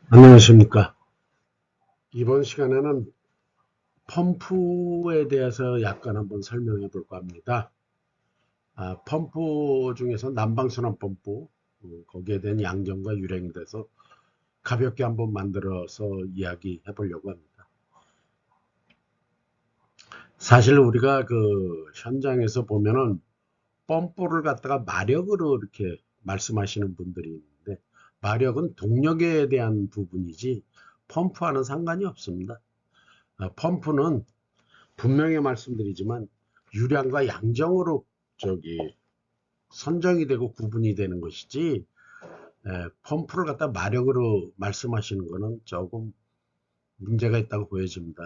안녕하십니까. 이번 시간에는 펌프에 대해서 약간 한번 설명해 볼까 합니다. 펌프 중에서 난방순환 펌프, 거기에 대한 양정과 유령에 대해서 가볍게 한번 만들어서 이야기해 보려고 합니다. 사실 우리가 그 현장에서 보면은 펌프를 갖다가 마력으로 이렇게 말씀하시는 분들이 있는데, 마력은 동력에 대한 부분이지 펌프와는 상관이 없습니다. 펌프는 분명히 말씀드리지만 유량과 양정으로 저기 선정이 되고 구분이 되는 것이지, 펌프를 갖다 마력으로 말씀하시는 것은 조금 문제가 있다고 보여집니다.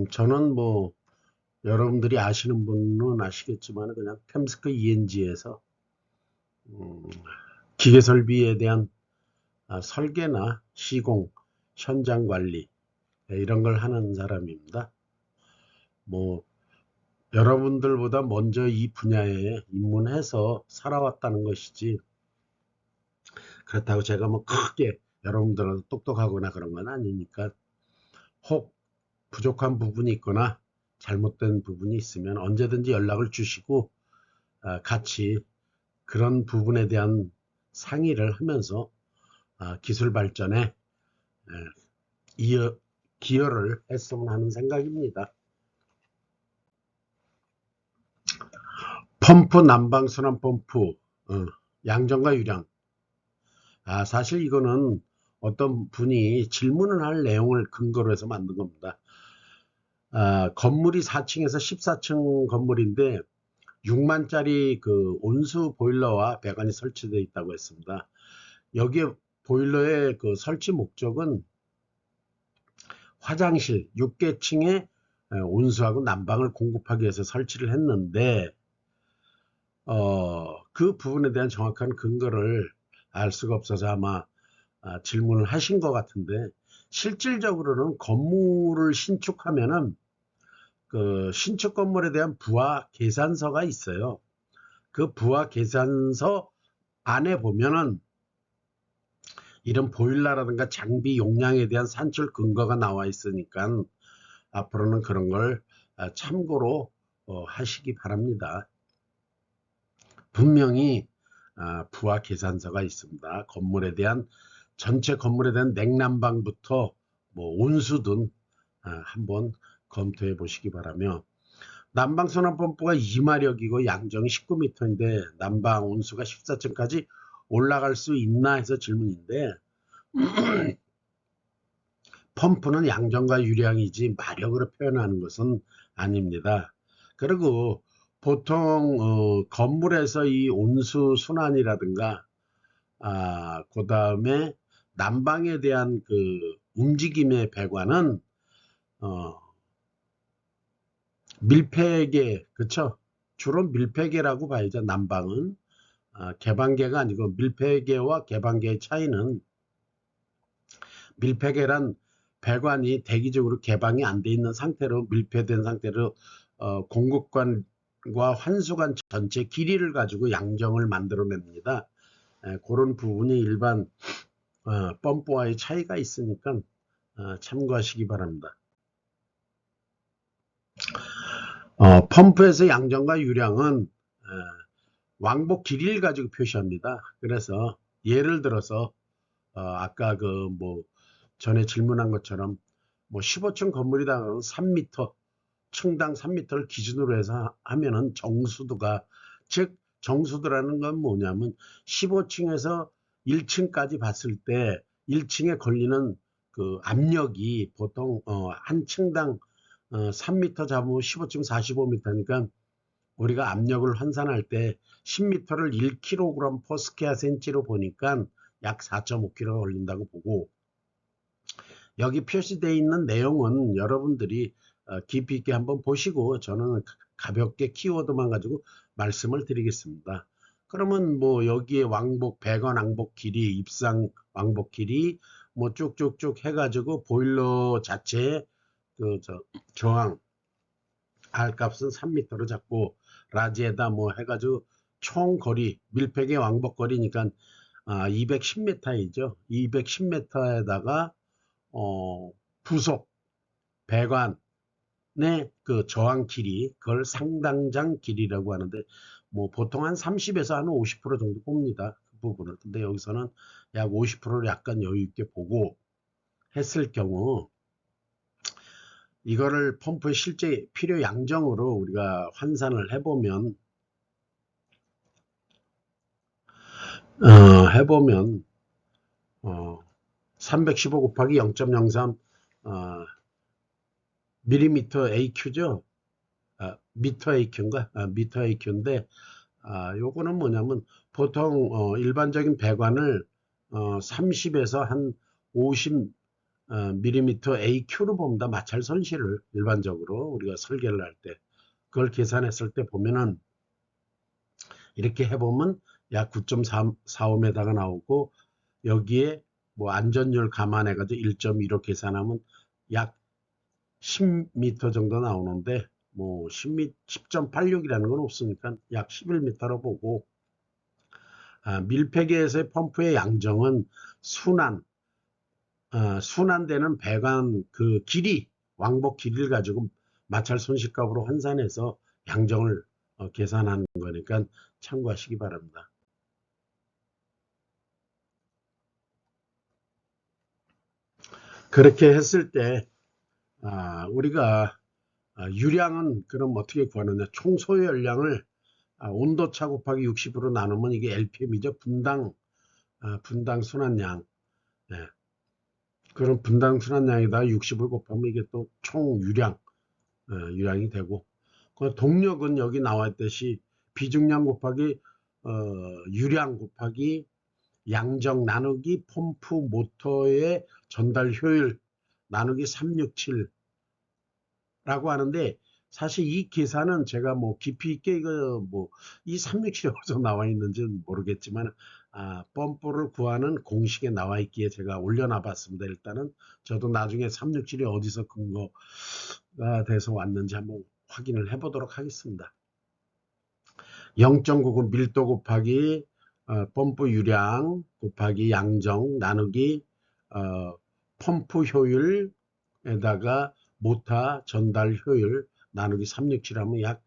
저는 뭐 여러분들이 아시는 분은 아시겠지만 그냥 템스크 ENG에서 기계 설비에 대한 설계나 시공, 현장 관리, 이런 걸 하는 사람입니다. 뭐 여러분들보다 먼저 이 분야에 입문해서 살아왔다는 것이지, 그렇다고 제가 뭐 크게 여러분들은 똑똑하거나 그런 건 아니니까, 혹 부족한 부분이 있거나 잘못된 부분이 있으면 언제든지 연락을 주시고 같이 그런 부분에 대한 상의를 하면서 기술 발전에 이어, 기여를 했으면 하는 생각입니다. 펌프, 난방순환 펌프, 양정과 유량. 사실 이거는 어떤 분이 질문을 할 내용을 근거로 해서 만든 겁니다. 건물이 4층에서 14층 건물인데 6만짜리 그 온수 보일러와 배관이 설치되어 있다고 했습니다. 여기에 보일러의 그 설치 목적은 화장실 6개층에 온수하고 난방을 공급하기 위해서 설치를 했는데, 그 부분에 대한 정확한 근거를 알 수가 없어서 아마 질문을 하신 것 같은데, 실질적으로는 건물을 신축하면은 그 신축 건물에 대한 부하 계산서가 있어요. 그 부하 계산서 안에 보면은 이런 보일러라든가 장비 용량에 대한 산출 근거가 나와 있으니까 앞으로는 그런 걸 참고로 하시기 바랍니다. 분명히 부하 계산서가 있습니다. 건물에 대한, 전체 건물에 대한 냉난방부터 뭐 온수든 한번 검토해 보시기 바라며, 난방순환 펌프가 2마력이고 양정이 19m인데 난방 온수가 14층까지 올라갈 수 있나 해서 질문인데, 펌프는 양정과 유량이지 마력으로 표현하는 것은 아닙니다. 그리고 보통 건물에서 이 온수 순환이라든가 그 다음에 난방에 대한 그 움직임의 배관은 어, 밀폐계, 그쵸? 주로 밀폐계라고 봐야죠. 난방은 개방계가 아니고, 밀폐계와 개방계의 차이는, 밀폐계란 배관이 대기적으로 개방이 안 돼 있는 상태로, 밀폐된 상태로 공급관과 환수관 전체 길이를 가지고 양정을 만들어냅니다. 그런 부분이 일반 펌프와의 차이가 있으니까 참고하시기 바랍니다. 펌프에서 양정과 유량은 왕복 길이를 가지고 표시합니다. 그래서 예를 들어서 아까 그 뭐 전에 질문한 것처럼 뭐 15층 건물이다 3m, 층당 3m를 기준으로 해서 하면은 정수도가, 즉 정수도라는 건 뭐냐면 15층에서 1층까지 봤을 때 1층에 걸리는 그 압력이 보통 한 층당 3m 잡으면 15층 45m니까 우리가 압력을 환산할 때 10m를 1kg per square cm로 보니까 약 4.5kg가 걸린다고 보고, 여기 표시되어 있는 내용은 여러분들이 깊이 있게 한번 보시고 저는 가볍게 키워드만 가지고 말씀을 드리겠습니다. 그러면 뭐 여기에 왕복, 배관 왕복 길이, 입상 왕복 길이 뭐 쭉쭉쭉 해가지고 보일러 자체의 그 저항 R 값은 3m로 잡고, 라지에다 뭐 해가지고 총 거리, 밀폐계 왕복 거리니까 210m이죠. 210m에다가 부속 배관의 그 저항 길이, 그걸 상당장 길이라고 하는데, 뭐 보통 한 30에서 한 50% 정도 봅니다. 그 부분을. 근데 여기서는 약 50%를 약간 여유 있게 보고 했을 경우, 이거를 펌프의 실제 필요 양정으로 우리가 환산을 해보면, 해보면, 315 곱하기 0.03 밀리미터 AQ죠. 미터 AQ인가? 미터 AQ인데, 요거는 뭐냐면 보통 일반적인 배관을 30에서 한 50 밀리미터 AQ로 봅니다. 마찰 손실을 일반적으로 우리가 설계를 할 때 그걸 계산했을 때 보면은 이렇게 해보면 약 9.45m가 나오고, 여기에 뭐 안전율 감안해가지고 1.15 계산하면 약 10m 정도 나오는데, 뭐 10.86이라는 건 없으니까 약 11m로 보고, 밀폐계에서의 펌프의 양정은 순환되는 배관 그 길이, 왕복 길이를 가지고 마찰 손실값으로 환산해서 양정을 계산하는 거니까 참고하시기 바랍니다. 그렇게 했을 때 우리가 유량은 그럼 어떻게 구하느냐? 총 소요 열량을 온도차 곱하기 60으로 나누면 이게 LPM이죠. 분당 순환량. 네. 그럼 분당 순환량에다가 60을 곱하면 이게 또 총 유량이 되고, 그 동력은 여기 나와 있듯이 비중량 곱하기 유량 곱하기 양정 나누기 펌프 모터의 전달 효율 나누기 367라고 하는데, 사실 이 계산은 제가 뭐 깊이 있게 이거 뭐 이 367이 어디서 나와 있는지는 모르겠지만, 펌프를 구하는 공식에 나와 있기에 제가 올려놔 봤습니다. 일단은 저도 나중에 367이 어디서 근거가 돼서 왔는지 한번 확인을 해 보도록 하겠습니다. 0.99 밀도 곱하기 펌프 유량 곱하기 양정 나누기 펌프 효율에다가 모터 전달 효율 나누기 367 하면 약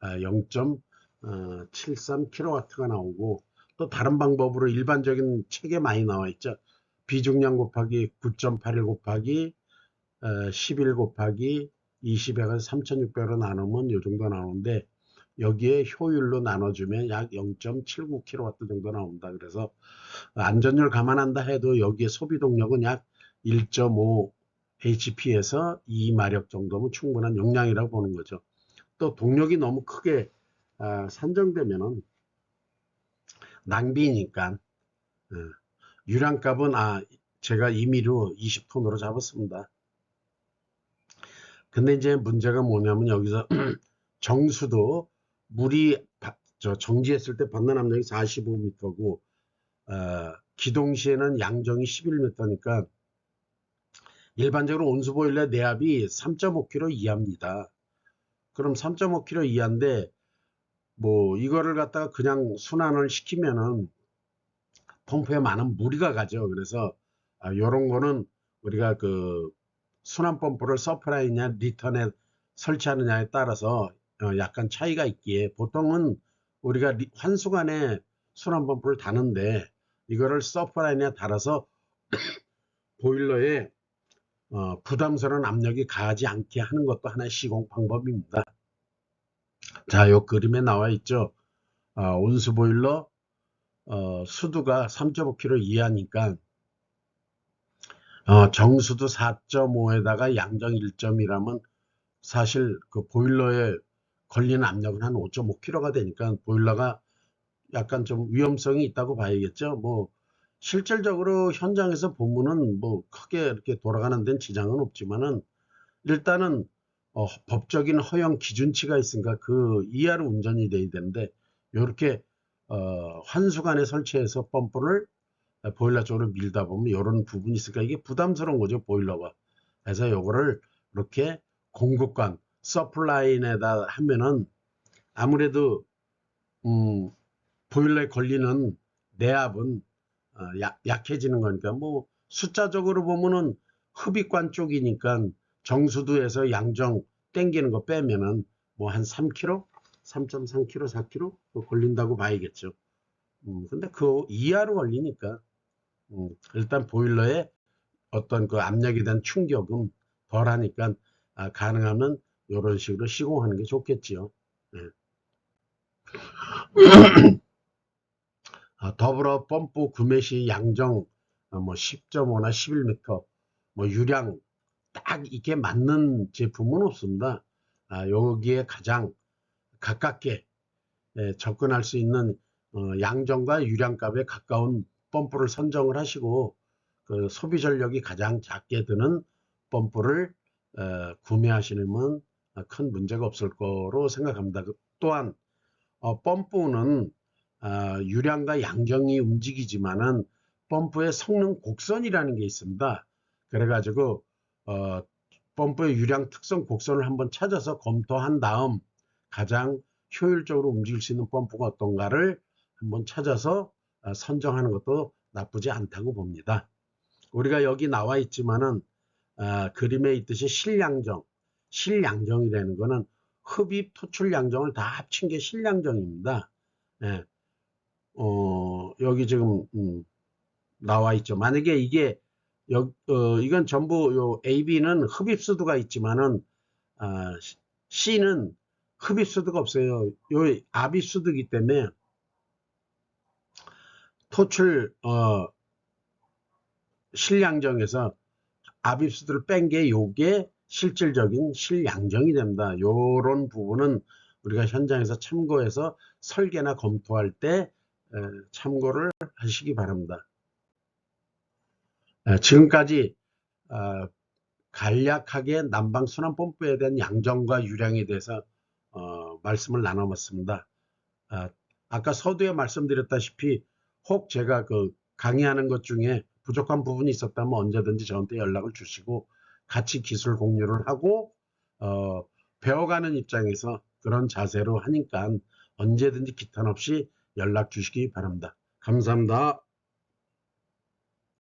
0.73kW가 나오고, 또 다른 방법으로 일반적인 책에 많이 나와 있죠. 비중량 곱하기 9.81 곱하기 11 곱하기 20에 가서 3600으로 나누면 이 정도 나오는데, 여기에 효율로 나눠주면 약 0.79kW 정도 나옵니다. 그래서 안전율 감안한다 해도 여기에 소비 동력은 약 1.5 HP에서 2마력 정도면 충분한 용량이라고 보는 거죠. 또 동력이 너무 크게 산정되면은 낭비니까 유량값은 제가 임의로 20톤으로 잡았습니다. 근데 이제 문제가 뭐냐면 여기서 정수도 물이 정지했을 때 받는 압력이 45m고 기동 시에는 양정이 11m니까 일반적으로 온수보일러 내압이 3.5kg 이하입니다. 그럼 3.5kg 이하인데 뭐 이거를 갖다가 그냥 순환을 시키면은 펌프에 많은 무리가 가죠. 그래서 요런 거는 우리가 그 순환 펌프를 서프라이냐 리턴에 설치하느냐에 따라서 약간 차이가 있기에, 보통은 우리가 환수관에 순환 펌프를 다는데 이거를 서프라인에 달아서 보일러에 부담스러운 압력이 가하지 않게 하는 것도 하나의 시공 방법입니다. 자, 요 그림에 나와 있죠. 온수 보일러 수두가 3.5kg 이하니까 정수도 4.5에다가 양정 1.1하면 사실 그 보일러에 걸리는 압력은 한 5.5kg가 되니까 보일러가 약간 좀 위험성이 있다고 봐야겠죠. 뭐 실질적으로 현장에서 보면은 뭐 크게 이렇게 돌아가는 데는 지장은 없지만은, 일단은 법적인 허용 기준치가 있으니까 그 이하로 운전이 돼야 되는데, 이렇게 환수관에 설치해서 펌프를 보일러 쪽으로 밀다 보면 이런 부분이 있으니까 이게 부담스러운 거죠, 보일러가. 그래서 요거를 이렇게 공급관 서플라인에다 하면은 아무래도 보일러에 걸리는 내압은 약해지는 거니까 뭐 숫자적으로 보면은 흡입관 쪽이니까 정수도에서 양정 땡기는 거 빼면은 뭐 한 3kg, 3.3kg, 4kg 걸린다고 봐야겠죠. 근데 그 이하로 걸리니까 일단 보일러에 어떤 그 압력에 대한 충격은 덜하니까 가능하면 이런 식으로 시공하는 게 좋겠지요. 예. 더불어 펌프 구매 시 양정 뭐 10.5나 11m 뭐 유량 딱 이게 맞는 제품은 없습니다. 여기에 가장 가깝게 접근할 수 있는 양정과 유량값에 가까운 펌프를 선정을 하시고 그 소비 전력이 가장 작게 드는 펌프를 구매하시면 큰 문제가 없을 거로 생각합니다. 또한 펌프는 유량과 양정이 움직이지만은 펌프의 성능 곡선이라는 게 있습니다. 그래가지고 펌프의 유량 특성 곡선을 한번 찾아서 검토한 다음 가장 효율적으로 움직일 수 있는 펌프가 어떤가를 한번 찾아서 선정하는 것도 나쁘지 않다고 봅니다. 우리가 여기 나와 있지만은 그림에 있듯이 실양정이라는 거는 흡입, 토출 양정을 다 합친 게 실양정입니다. 예. 여기 지금 나와 있죠. 만약에 이게 이건 전부 요 AB는 흡입수도가 있지만은 C는 흡입수도가 없어요. 요 압입수도이기 때문에 토출 실양정에서 압입수도를 뺀 게 요게 실질적인 실양정이 됩니다. 요런 부분은 우리가 현장에서 참고해서 설계나 검토할 때 참고를 하시기 바랍니다. 지금까지 간략하게 난방 순환 펌프에 대한 양정과 유량에 대해서 말씀을 나눠봤습니다. 아까 서두에 말씀드렸다시피 혹 제가 그 강의하는 것 중에 부족한 부분이 있었다면 언제든지 저한테 연락을 주시고 같이 기술 공유를 하고 배워가는 입장에서 그런 자세로 하니까 언제든지 기탄 없이 연락 주시기 바랍니다. 감사합니다.